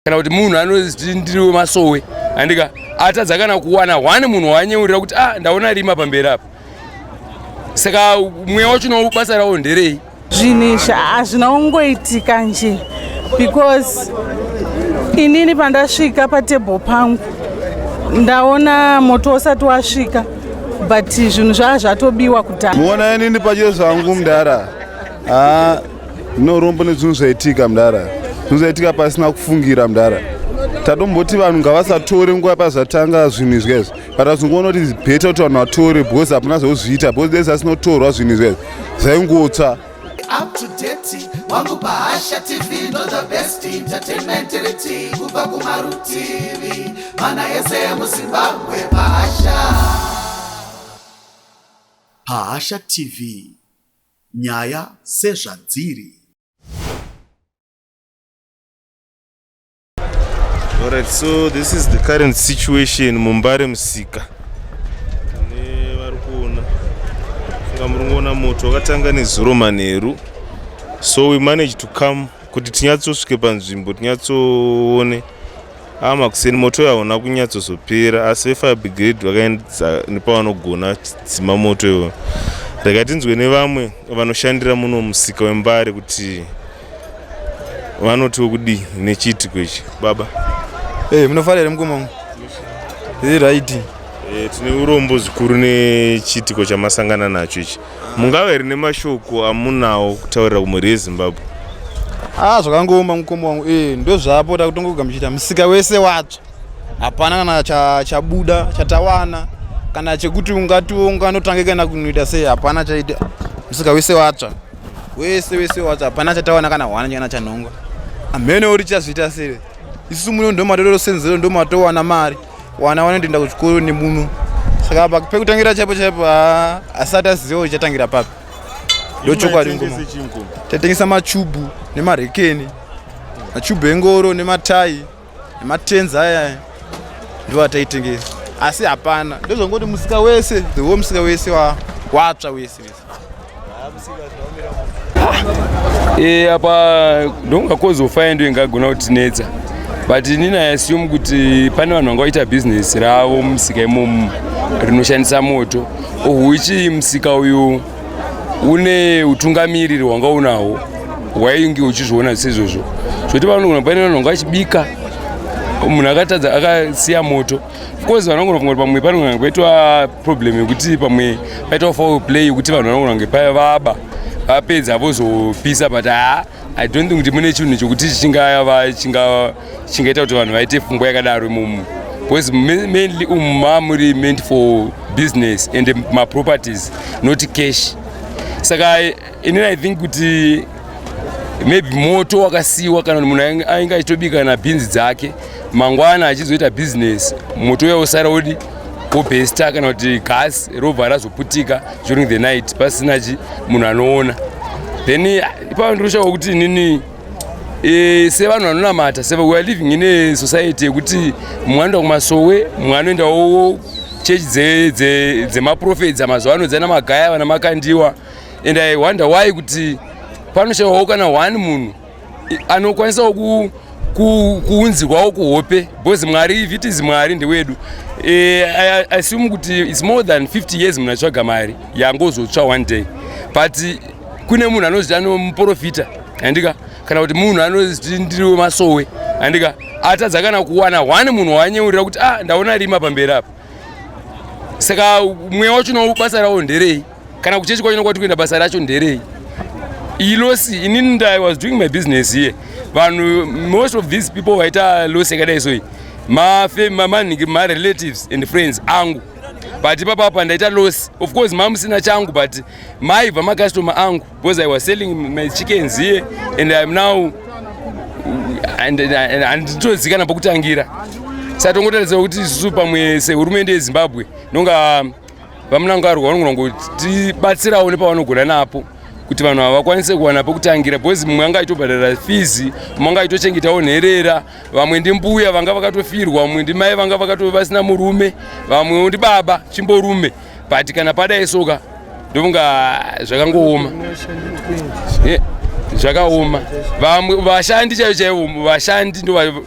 kana kuti munhu anoti ndiri masowe andika atadza kana kuwana wani munhu wanyeurira kuti ndaona rima pamberi apa. Saka mweya wacho basa rawo nderei? Zvinhu hazvina kungoitika nje because inini pandasvika patebho pangu ndaona moto usati wasvika but zvinhu zvatobiwa kudhaya. Muona inini pachiro zvangu Mudara norombo nezvinhu zvaitika Mudara, zvinhu zvaitika pasina kufungira Mudara. Tatomboti vanhu ngavasatore nguva pazvatanga zvinhu izvezvi, but zvingoona kuti bheta kuti vanhu vatore because hapana zvauzviita because desi asinotorwa zvinhu izvezvi zvaingotsva. Up to date, wangu Bahasha TV, not the best entertainment TV, kuba kumaru TV, mana yese Zimbabwe Bahasha. Bahasha TV, nyaya sezvadziri. Alright, so this is the current situation Mbare Musika. Ne varikuona. Ngamurungona moto wakatanga nezuro manheru. So we managed to come kuti tinyatsosvike panzvimbo tinyatsoone. Kuseni moto yaona kunyatsozopera asi fire brigade vakaenda nepavanogona dzima moto iwo. Ndakatinzwe nevamwe vanoshandira muno musika weMbare kuti vanoti kudi nechiitiko ichi baba. Munofarira mukomangu. Right. Tine urombo zvikuru nechiitiko chamasangana nacho ichi. Mungave rine mashoko amunawo kutaurira kumhuri yeZimbabwe? Zvakangoma mukoma wangu. Ndo zvapo takutongogamuchita musika wese watsva. Hapana kana chabuda, chatawana kana chekuti unganotange kana kunoita sei, hapana chaita. Musika wese watsva. Wese watsva, hapana chatawana kana hwana kana chanhongwa. Amene uri chazvita sei? Isu muno ndo matoro senzero ndo matowana mari. Wana wanoenda kuchikoro nemuno. Saka pekutangira chapo asati aziva chatangira papi. Ndo chokwadi ngoma. Tatengesa machubu nemarekeni. Machubu engoro nematai nematenza aya. Ndo ataitengesa. Asi hapana. Ndo zvongoti musika wese, the whole musika wese watsva wese. Apa ndongakozofa ndo ingagona kutinetsa. But inini I assume kuti pane vanhu vangaita business ravo musika imomo rinoshandisa moto. Uchi musika uyu une utungamiriri wanga unawo wainge uchizviona sezvozvo. Zvoti vanogona pane vanhu vangachibika munhu akatadza akasiya moto. Of course vanogona kungoti pamwe panogona kuitwa problem yekuti pamwe paitwa foul play yekuti vanhu vanogona ngepavaba vapedza vozopisa but I don't think kuti mune chinhu chokuti chingaita kuti vanhu vaite pfungwa yakadaro imomo. Because mainly muri meant for business and my properties, not cash. Saka inini I think kuti maybe moto wakasiwa kana munhu ainge achitobika na bhinzi dzake mangwana achizoita business moto yausara udi kobhesta kana kuti gas robva razoputika during the night pasina munhu anoona. Then ipapo ndiroshawo kuti inini sevanhu vanonamata we are living in a society yekuti mwanoenda kumasowe mwanoendawo chechi dzemaprofits amazuva ano dzana magaya vana makandiwa. And I wonder why kuti panoshawawo kana one munhu anokwanisawo kuunzirwawo kuhope because Mwari, if it is Mwari ndewedu. I assume kuti it's more than 50 years munhu atsvaga mari yangozotsva one day, but kune munhu anoziti anomuprofita andika kana kuti munhu anoziti ndiri masowe andika atadza kana kuwana wani munhu wanyeurira kuti ndaona rima pamberi apa. Saka mweya wacho basa rawo nderei kana kuchechi kwacho kwati kuenda basa racho nderei. Ilosi inini I was doing my business here. Vanhu most of these people vaita losi yakadai so my relatives and friends angu. But ipapa ndaita loss. Of course mamusina changu but maibva macustomer angu because I was selling my chickens here and I'm now and nditozikana pokutangira. Saka tongotaridza kuti isusu pamwe sehurumende yeZimbabwe nonga vamunangarwa vanogona kutibatsirawo nepavanogona napo kuti vanhu vakwanise kuwana pokutangira because mumwe anga aitobhadhara fees, mumwe anga aitochengetawo nherera, vamwe ndimbuya vanga vakatofirwa, vamwe ndimai vanga vasina murume, vamwe ndibaba chimborume. But kana padai soka ndovunga zvakangooma. Zvakaoma. Vamwe vashandi chaivo vashandi ndo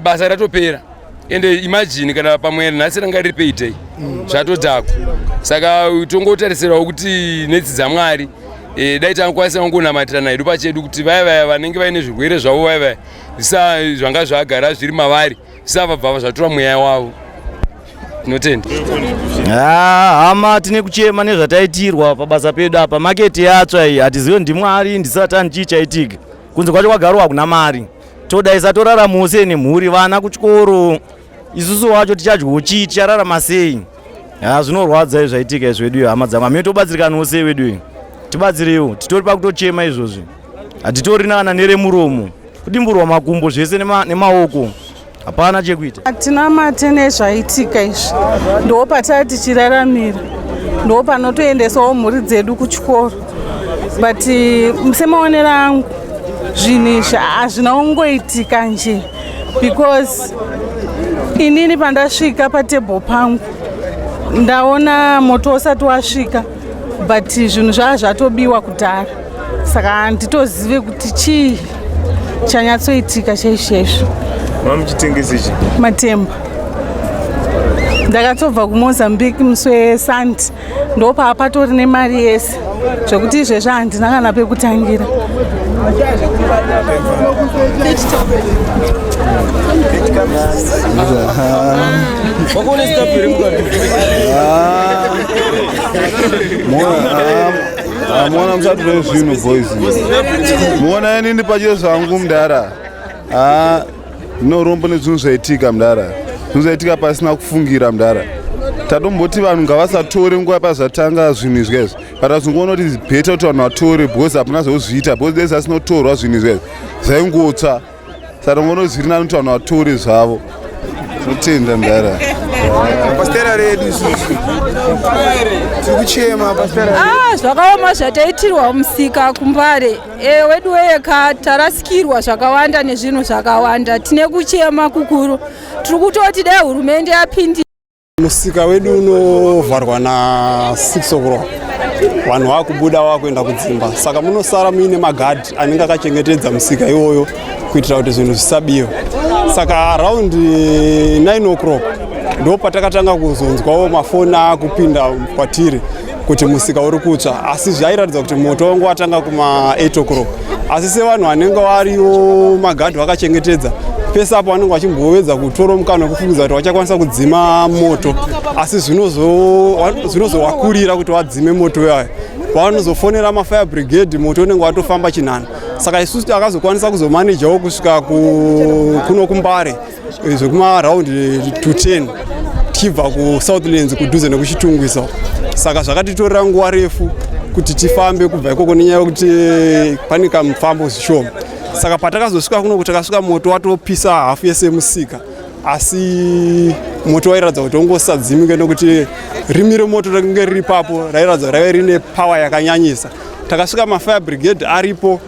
basa ratopera. Ende imagine kana pamwe nhasi ranga riri peitei zvatodhako. Saka tongotarisirawo kuti netsi dzaMwari dai tangakwanisa kungonamatira hedu pachedu kuti vaya vanenge vaine zvirwere zvavo vaya zvanga zvagara zviri mavari zvisabva zvatora mweya wavo. Tinotenda. Hama tine kuchema nezvataitirwa pabasa pedu apa. Maketi yatsva iyi hatizivi ndiMwari ndisatani chii chaitika. Kunze kwacho kwagarwa kuna mari. Todaisa toraramuse nemhuri vana kuchikoro. Isusu wacho tichadyawo chii tichararama sei? Zvinorwadza izvaitika izvedu hama dzangu. Hamene tobatsirikanawo sei wedu? Tibatsirewo. Titori pakutochema izvozvi. Hatitori nana neremuromo. Kudimburwa makumbo zvese nemaoko. Hapana chekuita. Hatina mate nezvaitika izvi. Ndo patati tichiraramira. Ndo panotoendesawo mhuri dzedu kuchikoro. But semaonero angu zvinhu izvi hazvina kungoitika nje because inini pandasvika patebho pangu ndaona moto usati wasvika but zvinhu zvaa zvatobiwa kudhara. Saka handitozive kuti chii chanyatsoitika chaizvozvo. Mamuchitengesa chi? Matemba. Ndakatobva kuMozambique musi weSunday ndopa patori nemari yese zvokuti izvezvo handina kana pekutangira. Mwana musatore zvinhu boys. Muona inini pachiro zvangu Mdara. Ndinorombo nezvinhu zvaitika Mdara. Zvinhu zvaitika pasina kufungira Mdara. Tatomboti vanhu ngavasatore nguva pazvatanga zvinhu izvezvo. Patazongoona kuti bheta kuti vanhu vatore because hapana zvozviita because dai zvasinotorwa zvinhu izvezvo zvaingotsva. Saka ngonozivi nani kuti vanhu vatore zvavo. Tinotenda Mdara. Pastera redu tikuchema pastera. Zvakaoma zvataitirwa musika kuMbare. Wedu weka tarasikirwa zvakawanda nezvinhu zvakawanda. Tine kuchema kukuru. Tiri kutoti dai hurumende yapindi. Musika wedu unovharwa na 6 o'clock. Vanhu vakubuda vakuenda kudzimba. Saka munosara muine magadhi anenge akachengetedza musika iwoyo kuitira kuti zvinhu zvisabiwa. Saka around 9 o'clock ndo patakatanga kuzonzwawo mafoni akupinda kwatiri kuti musika uri kutsva, asi zvairatidza kuti moto wangu watanga kuma 8 o'clock. Asi sevanhu vanenge variwo magadhi vakachengetedza pese apo vanenge vachimbovedza kutora mukana wekufungidza kuti vachakwanisa kudzima moto, asi zvinozovakurira kuti vadzime moto yayo. Pavanozofonera mafire brigade moto unenge watofamba chinhano. Saka isusu takazokwanisa kuzomanejawo kusvika kuno kuMbare zvekuma around 2:10 tichibva kuSouthlands kudhuze nekuchitungwisa. Saka zvakatitorera nguva refu kuti tifambe kubva ikoko nenyaya yekuti pane kamufambo zvishoma. Saka patakazosvika kuno kuti takasvika moto watopisa hafu yese musika, asi moto wairatidza kuti ungosadzimike nekuti rimi remoto rainge riri papo rairatidza raive rine power yakanyanyisa. Takasvika mafire brigade aripo,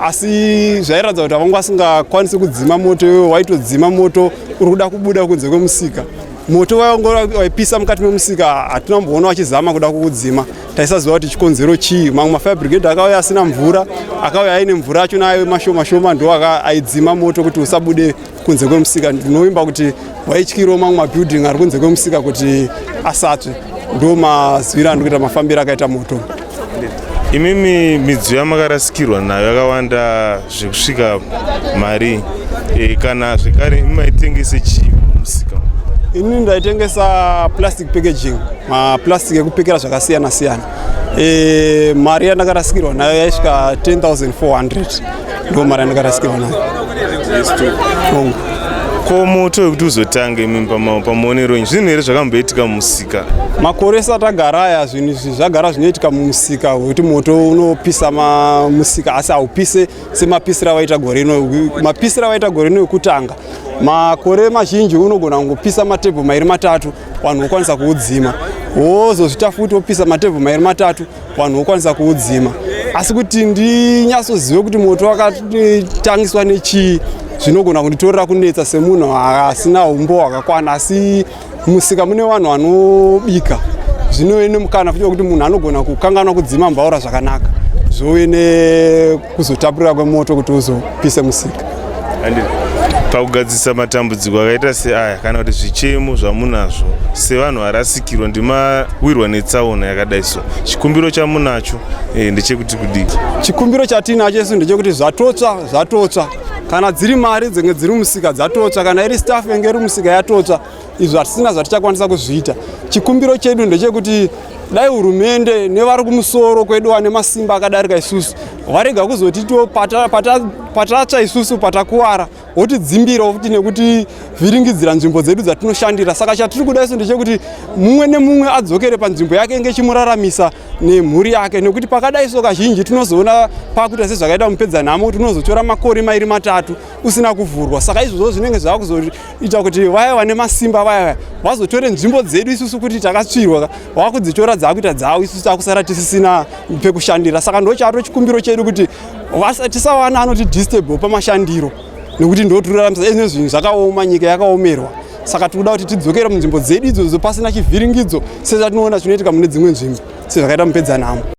asi zvairatidza kuti havanga vasingakwanisi kudzima moto iwoyo, waitodzima moto uri kuda kubuda kunze kwemusika. Moto waipisa mukati memusika hatina mboona wachizama kuda kuudzima. Taisaziva kuti chikonzero chii. Mamwe mafire brigade akauya asina mvura, akauya aine mvura acho nayo mashoma ndo aidzima moto kuti usabude kunze kwemusika. Ndinovimba kuti waityirawo mamwe mabuilding ari kunze kwemusika kuti asatsve. Ndo maziviro andikuita mafambiro akaita moto. Imimi midziyo yamakarasikirwa nayo yakawanda zvekusvika mari kana zvekare maitengese chii musika? Ini ndaitengesa plastic packaging, maplastic ekupekera zvakasiyana siyana. Mari yandakarasikirwa nayo yaisvika 10,400. Ndo mari yandakarasikirwa nayo. Ko moto wekuti uzotange pamuonero inji zvinhu here zvakamboitika mumusika? Makore esati agara aya zvinhu izvi zvagara zvinoitika mumusika wekuti moto unopisa musika asi haupise semapisira waita gore rino. Mapisira waita gore rino ekutanga makore mazhinji unogona kungopisa matebho mairi matatu vanhu vokwanisa kuudzima, wozozvita futi wopisa matebho mairi matatu vanhu vokwanisa kuudzima. Asi kuti ndinyatsozive kuti moto wakatangiswa nechii zvinogona kunditorera kunetsa semunhu asina umbo hwakakwana, asi musika mune vanhu vanobika zvinove nemukana futi wekuti munhu anogona kukanganwa kudzima mbaura zvakanaka zvove nekuzotapurira kwemoto kuti uzopise musika. pakugadzisa matambudziko akaita seaya kana kuti zvichemo zvamunazvo sevanhu varasikirwa ndimawirwa netsaona yakadai so. Chikumbiro chamunacho ndechekuti kudii? Chikumbiro chatinacho isu ndechekuti zvatotsva kana dziri mari dzinenge dziri musika dzatotsva, kana iri staff inge iri musika yatotsva, izvo hatisina zvatichakwanisa kuzviita. Chikumbiro chedu ndechekuti dai hurumende nevari kumusoro kwedu vane masimba akadarika isusu varega kuzotitiwo patatsva isusu patakuwara votidzimbirawo futi nekuti vhiringidzira nzvimbo dzedu dzatinoshandira. Saka chatiri kuda isu ndechekuti mumwe nemumwe adzokere panzvimbo yake inge chimuraramisa nemhuri yake, nekuti pakadai so kazhinji tinozoona pakuita sezvakaita mupedzanhamo tinozotora makore 2-3 usina kuvhurwa. Saka izvozvo zvinenge zvava kuzoita kuti vaya vane masimba vaya vazotore nzvimbo dzedu isusu kuti takatsvirwa vava kudzitora dzakuita dzavo isusu takusara tisisina pekushandira. Saka ndo chato chikumbiro chedu kuti tisawana anoti disturb pamashandiro, nekuti ndo turaramise ezvino zvinhu zvakaoma, nyika yakaomerwa. Saka tikuda kuti tidzokere munzvimbo dzedu idzodzo pasina chivhiringidzo sezvatinoona zvinoitika mune dzimwe nzvimbo sezvakaita mupedzanhamo.